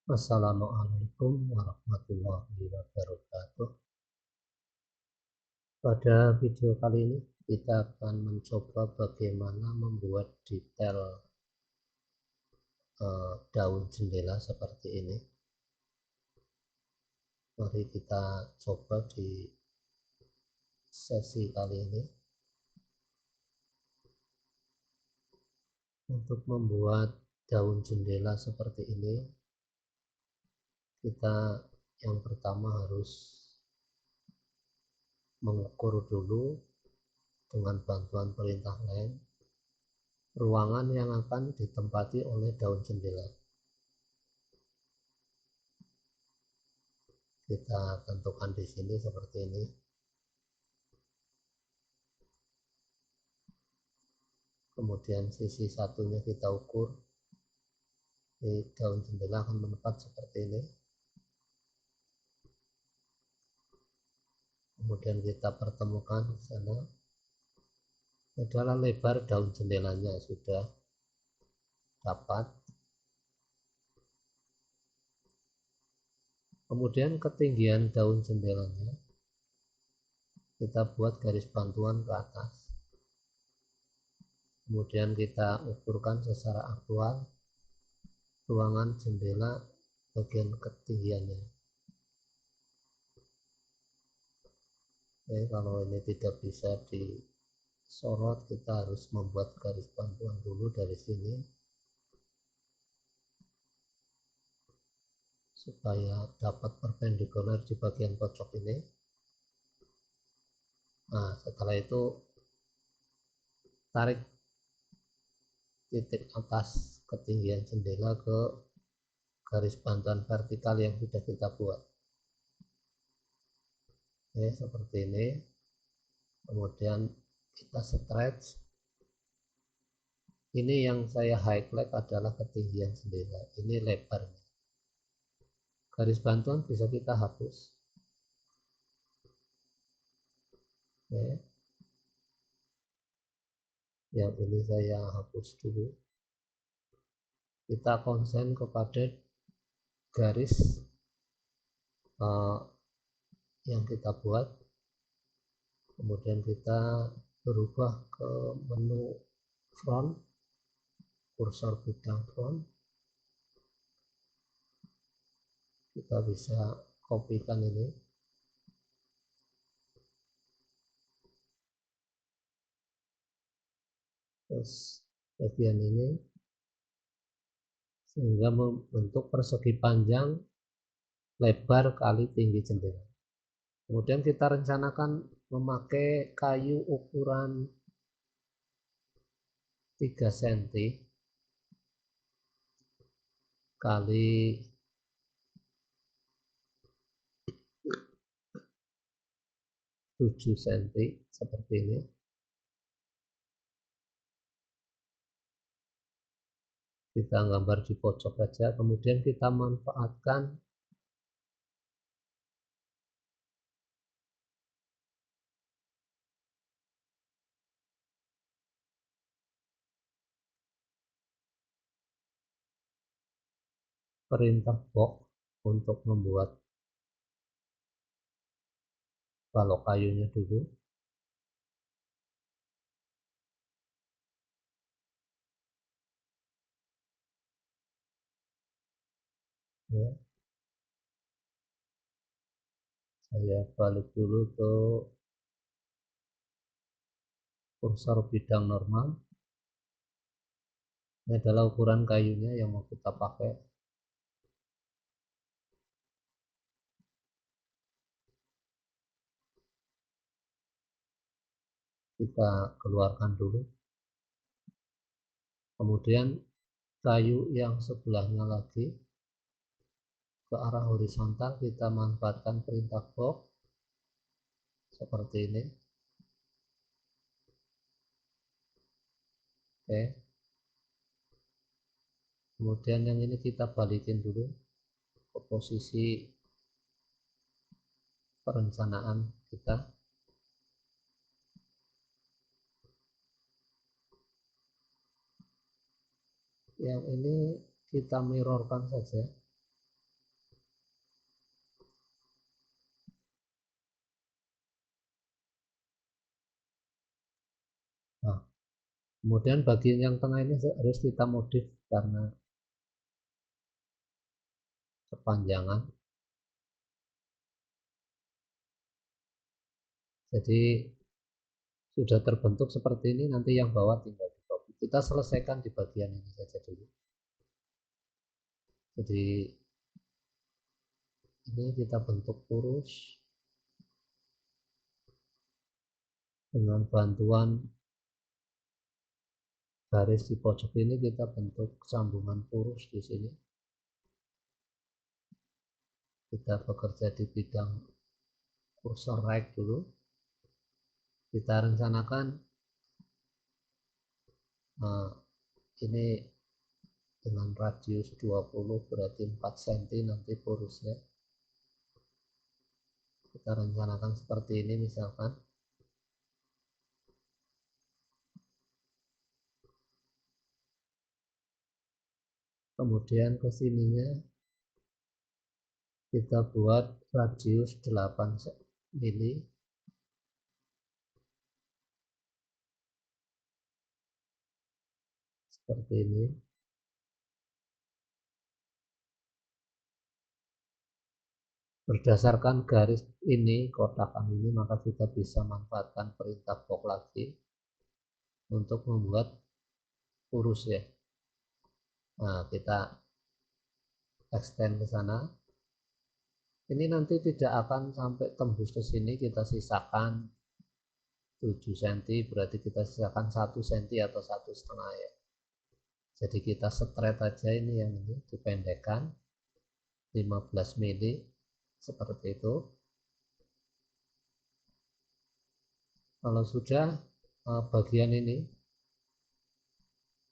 Assalamualaikum warahmatullahi wabarakatuh. Pada video kali ini kita akan mencoba bagaimana membuat detail daun jendela seperti ini. Mari kita coba di sesi kali ini. Untuk membuat daun jendela seperti ini, kita yang pertama harus mengukur dulu dengan bantuan perintah len ruangan yang akan ditempati oleh daun jendela. Kita tentukan di sini seperti ini. Kemudian sisi satunya kita ukur. Di daun jendela akan menetap seperti ini. Kemudian kita pertemukan di sana. Adalah lebar daun jendelanya sudah dapat. Kemudian ketinggian daun jendelanya kita buat garis bantuan ke atas. Kemudian kita ukurkan secara aktual ruangan jendela bagian ketinggiannya. Oke, kalau ini tidak bisa disorot, kita harus membuat garis bantuan dulu dari sini supaya dapat perpendikular di bagian pojok ini. Nah, setelah itu tarik titik atas ketinggian jendela ke garis bantuan vertikal yang sudah kita buat. Oke, seperti ini. Kemudian kita stretch. Ini yang saya highlight adalah ketinggian jendela. Ini lebarnya. Garis bantuan bisa kita hapus. Oke. Yang ini saya hapus dulu. Kita konsen kepada garis yang kita buat. Kemudian kita berubah ke menu front, kursor bidang front. Kita bisa kopikan ini. Terus bagian ini sehingga membentuk persegi panjang lebar kali tinggi jendela. Kemudian kita rencanakan memakai kayu ukuran 3 cm kali 7 cm seperti ini. Kita gambar di pojok saja, kemudian kita manfaatkan perintah box untuk membuat balok kayunya dulu. Ya, saya balik dulu ke kursor bidang normal. Ini adalah ukuran kayunya yang mau kita pakai. Kita keluarkan dulu. Kemudian kayu yang sebelahnya lagi ke arah horizontal kita manfaatkan perintah box seperti ini. Oke. Kemudian yang ini kita balikin dulu ke posisi perencanaan kita. Yang ini kita mirrorkan saja. Kemudian bagian yang tengah ini harus kita modif karena kepanjangan. Jadi sudah terbentuk seperti ini, nanti yang bawah tinggal di copy. Kita selesaikan di bagian ini saja dulu. Jadi ini kita bentuk kurus dengan bantuan garis di pojok ini, kita bentuk sambungan kurus di sini. Kita bekerja di bidang kursor right dulu. Kita rencanakan ini dengan radius 20 berarti 4 cm nanti kurusnya. Kita rencanakan seperti ini misalkan. Kemudian ke sininya kita buat radius 8 mili. Seperti ini. Berdasarkan garis ini, kotakan ini, maka kita bisa manfaatkan perintah box lagi untuk membuat kurus ya. Nah, kita extend ke sana. Ini nanti tidak akan sampai tembus ke sini, kita sisakan 7 cm, berarti kita sisakan 1 cm atau 1,5 ya. Jadi kita straight aja ini, yang ini dipendekkan 15 mili seperti itu. Kalau sudah bagian ini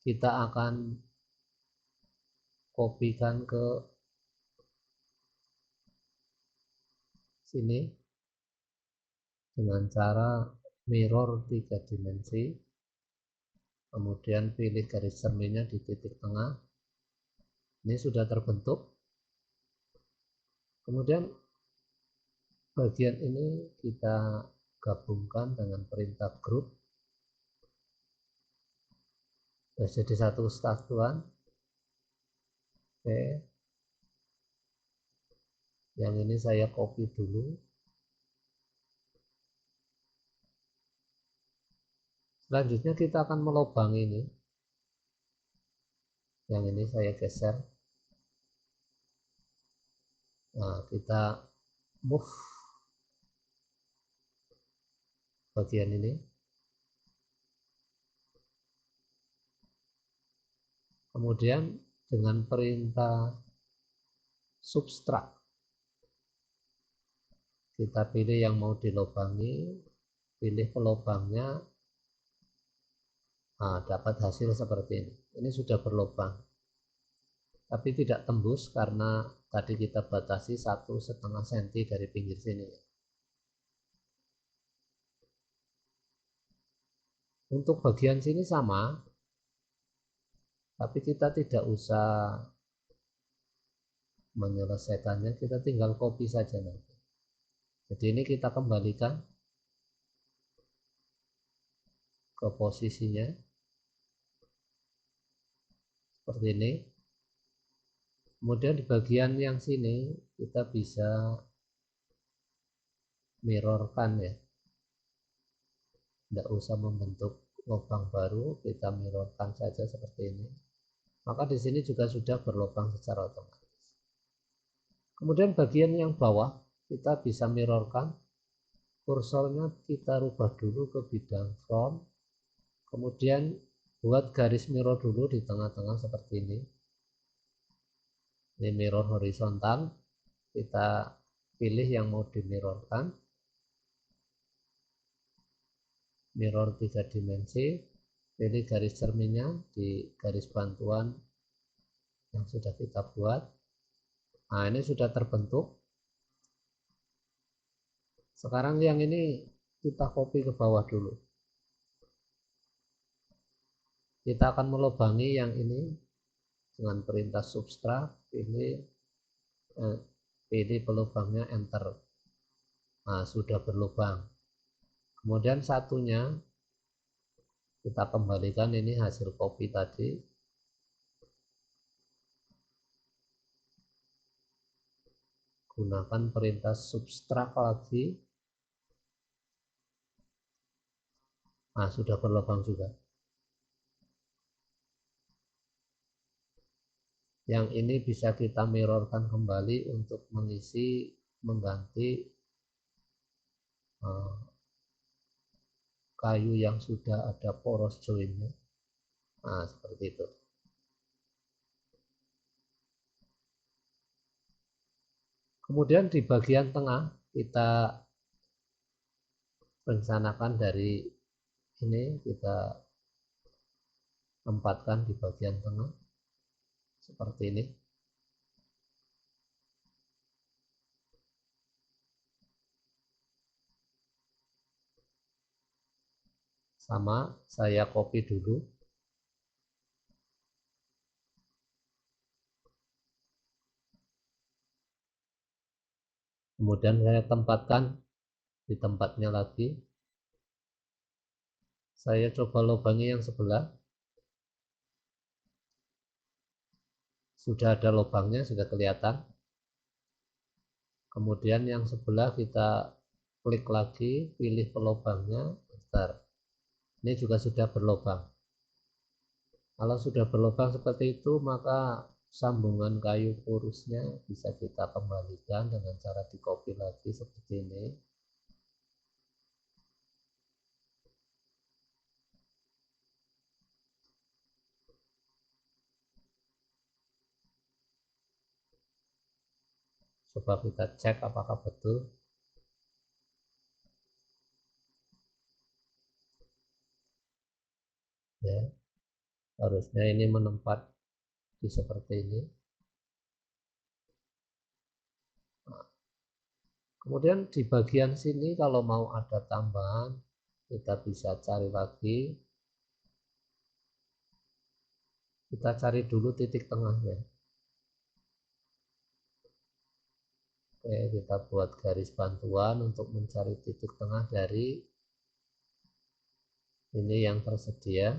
kita akan kopikan ke sini dengan cara mirror 3 dimensi. Kemudian pilih garis cerminnya di titik tengah. Ini sudah terbentuk. Kemudian bagian ini kita gabungkan dengan perintah group. Sudah jadi satu kesatuan. Oke. Yang ini saya copy dulu. Selanjutnya kita akan melobang ini. Yang ini saya geser. Nah, kita move bagian ini. Kemudian dengan perintah subtract, kita pilih yang mau dilobangi, pilih pelobangnya. Nah, dapat hasil seperti ini. Ini sudah berlobang, tapi tidak tembus karena tadi kita batasi 1,5 cm dari pinggir sini. Untuk bagian sini sama, tapi kita tidak usah menyelesaikannya, kita tinggal copy saja nanti. Jadi ini kita kembalikan ke posisinya seperti ini. Kemudian di bagian yang sini kita bisa mirrorkan ya, tidak usah membentuk lubang baru, kita mirrorkan saja seperti ini. Maka di sini juga sudah berlubang secara otomatis. Kemudian bagian yang bawah kita bisa mirrorkan, kursornya kita rubah dulu ke bidang front, kemudian buat garis mirror dulu di tengah-tengah seperti ini. Ini mirror horizontal, kita pilih yang mau dimirrorkan, mirror 3 dimensi, pilih garis cerminnya di garis bantuan yang sudah kita buat. Nah, ini sudah terbentuk. Sekarang yang ini kita copy ke bawah dulu. Kita akan melubangi yang ini dengan perintah subtract, pilih pelubangnya, enter. Nah, sudah berlubang. Kemudian satunya Kita kembalikan ini hasil copy tadi. Gunakan perintah subtract lagi. Nah, sudah berlubang juga. Yang ini bisa kita mirrorkan kembali untuk mengganti kayu yang sudah ada poros joinnya. Nah, seperti itu. Kemudian di bagian tengah kita rencanakan dari ini kita tempatkan di bagian tengah seperti ini. Sama, saya copy dulu. Kemudian saya tempatkan di tempatnya lagi. Saya coba lubangi yang sebelah. Sudah ada lubangnya, sudah kelihatan. Kemudian yang sebelah kita klik lagi, pilih pelubangnya. Bentar. Ini juga sudah berlubang. Kalau sudah berlubang seperti itu, maka sambungan kayu porusnya bisa kita kembalikan dengan cara di copy lagi seperti ini. Coba kita cek apakah betul. Ya, harusnya ini menempat di seperti ini. Nah, kemudian di bagian sini kalau mau ada tambahan, kita bisa cari lagi. Kita cari dulu titik tengahnya. Oke, kita buat garis bantuan untuk mencari titik tengah dari ini yang tersedia.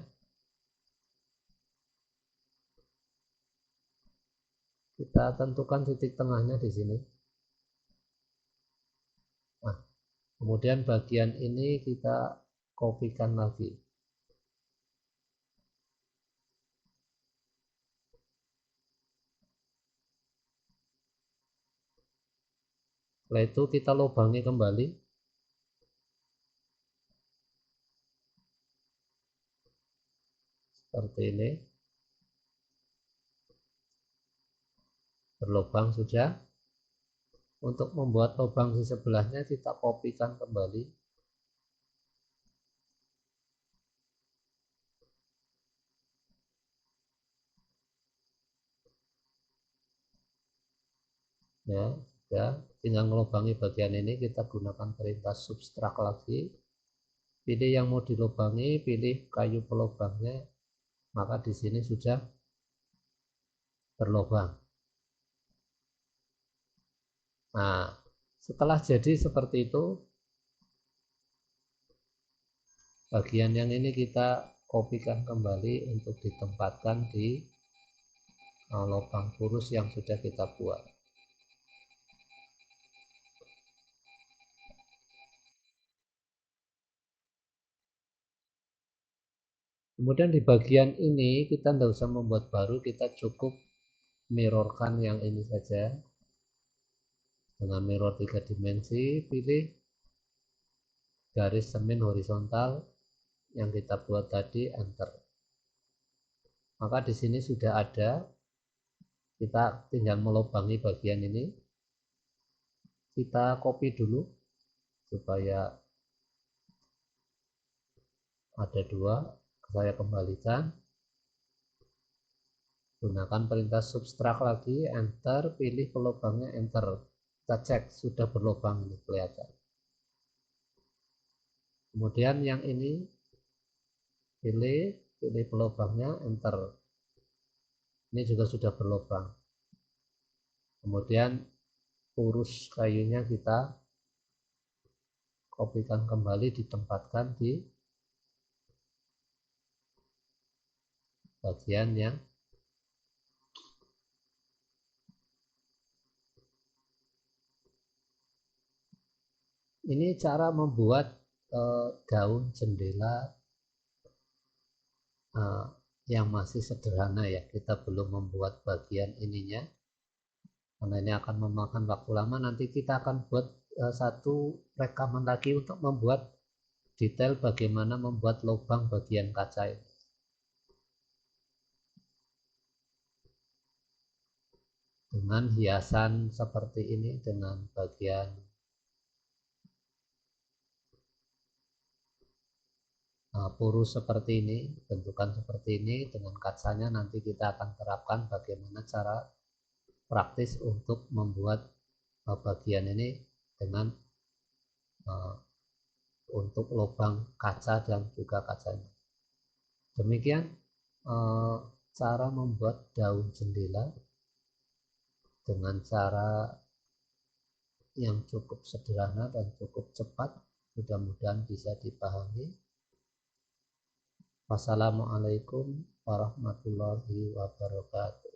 Kita tentukan titik tengahnya di sini. Nah, kemudian bagian ini kita kopikan lagi. Setelah itu kita lubangi kembali. Seperti ini. Berlubang sudah. Untuk membuat lubang di sebelahnya kita kopikan kembali. Ya, sudah. Tinggal melubangi bagian ini, kita gunakan perintah subtract lagi. Pilih yang mau dilubangi, pilih kayu pelubangnya, maka di sini sudah berlubang. Nah, setelah jadi seperti itu, bagian yang ini kita kopikan kembali untuk ditempatkan di lubang kurus yang sudah kita buat. Kemudian di bagian ini kita tidak usah membuat baru, kita cukup mirrorkan yang ini saja. Dengan mirror 3 dimensi, pilih garis semen horizontal yang kita buat tadi, enter. Maka di sini sudah ada, kita tinggal melubangi bagian ini. Kita copy dulu supaya ada dua. Saya kembalikan. Gunakan perintah subtract lagi, enter, pilih pelubangnya, enter. Kita cek sudah berlubang, ini kelihatan. Kemudian yang ini pilih pelubangnya, enter. Ini juga sudah berlubang. Kemudian urus kayunya kita kopikan kembali, ditempatkan di bagian yang ini cara membuat daun jendela yang masih sederhana ya, kita belum membuat bagian ininya karena ini akan memakan waktu lama. Nanti kita akan buat satu rekaman lagi untuk membuat detail bagaimana membuat lubang bagian kaca ini. Dengan hiasan seperti ini, dengan bagian purus seperti ini, bentukan seperti ini, dengan kacanya nanti kita akan terapkan bagaimana cara praktis untuk membuat bagian ini dengan untuk lubang kaca dan juga kacanya. Demikian cara membuat daun jendela dengan cara yang cukup sederhana dan cukup cepat. Mudah-mudahan bisa dipahami. Wassalamualaikum warahmatullahi wabarakatuh.